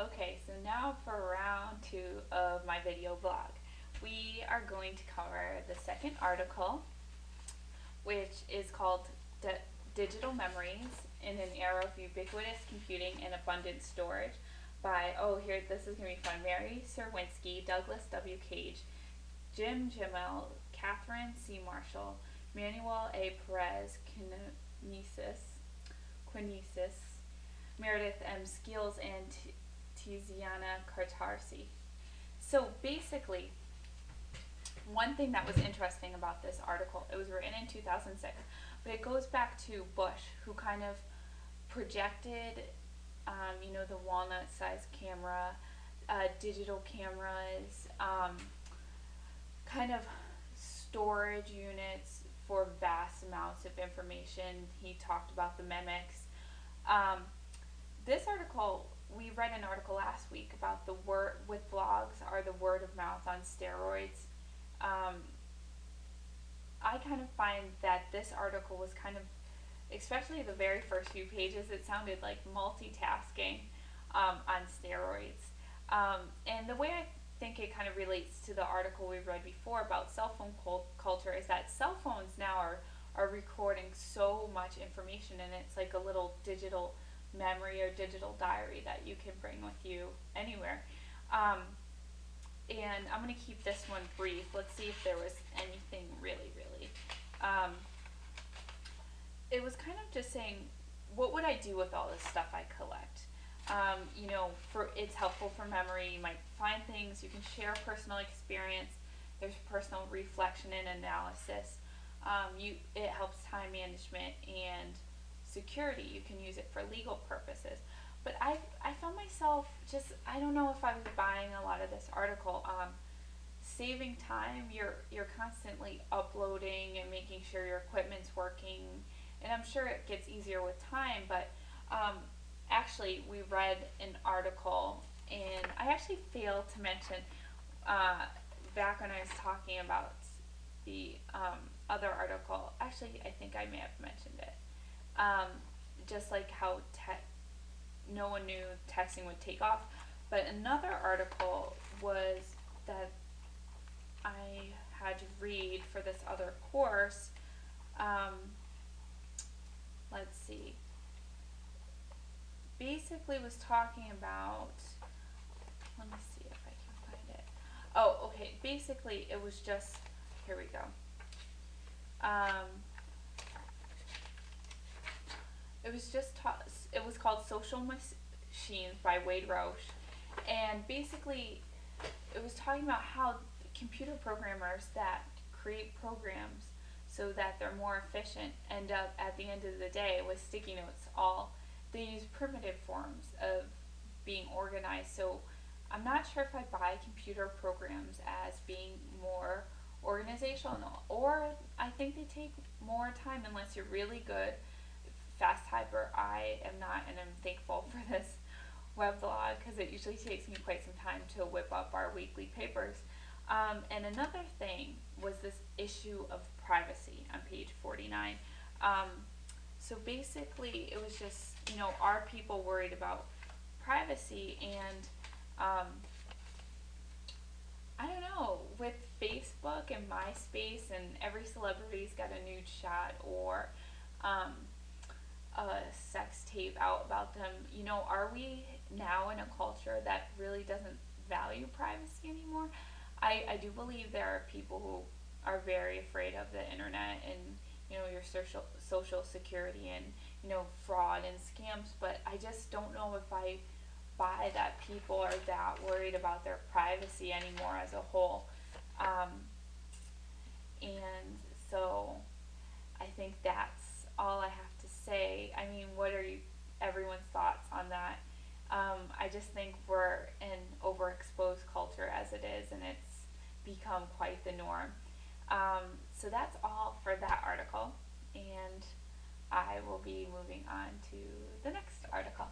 Okay, so now for round two of my video blog. We are going to cover the second article, which is called Digital Memories in an Era of Ubiquitous Computing and Abundant Storage by, this is going to be fun, Mary Serwinski, Douglas W. Cage, Jim Gemmell, Catherine C. Marshall, Manuel A. Perez Quinesis, Meredith M. Skills, and Tiziana Kartarsi. So basically, one thing that was interesting about this article, it was written in 2006, but it goes back to Bush, who kind of projected, the walnut-sized camera, digital cameras, kind of storage units for vast amounts of information. He talked about the mimics. This article, we read an article last week about the word with blogs are the word of mouth on steroids. I kind of find that this article was kind of, especially the very first few pages, it sounded like multitasking on steroids. And the way I think it kind of relates to the article we read before about cell phone culture is that cell phones now are recording so much information, and it's like a little digital memory or digital diary that you can bring with you anywhere. And I'm going to keep this one brief. Let's see if there was anything really. It was kind of just saying, what would I do with all this stuff I collect? It's helpful for memory. You might find things. You can share personal experience. There's personal reflection and analysis. It helps time management and security. You can use it for legal purposes. But I found myself I don't know if I was buying a lot of this article. Saving time, you're constantly uploading and making sure your equipment's working, and I'm sure it gets easier with time, but actually we read an article, and I actually failed to mention back when I was talking about the other article, actually I think I may have mentioned it, just like how no one knew texting would take off. But another article was that I had to read for this other course. Let's see. Basically was talking about, let me see if I can find it. Oh, okay. Basically it was just, here we go. It was called Social Machines by Wade Roche, and basically it was talking about how computer programmers that create programs so that they're more efficient end up at the end of the day with sticky notes. They use primitive forms of being organized. So I'm not sure if I buy computer programs as being more organizational, or I think they take more time unless you're really good fast typer. I am not, and I'm thankful for this web blog because it usually takes me quite some time to whip up our weekly papers. And another thing was this issue of privacy on page 49. So basically it was just, are people worried about privacy? And I don't know, with Facebook and MySpace and every celebrity's got a nude shot or a sex tape out about them, are we now in a culture that really doesn't value privacy anymore? I do believe there are people who are very afraid of the internet and your social security and fraud and scams, but I just don't know if I buy that people are that worried about their privacy anymore as a whole. And so I think that's all I have to say. I mean, what are everyone's thoughts on that? I just think we're an overexposed culture as it is, and it's become quite the norm. So that's all for that article, and I will be moving on to the next article.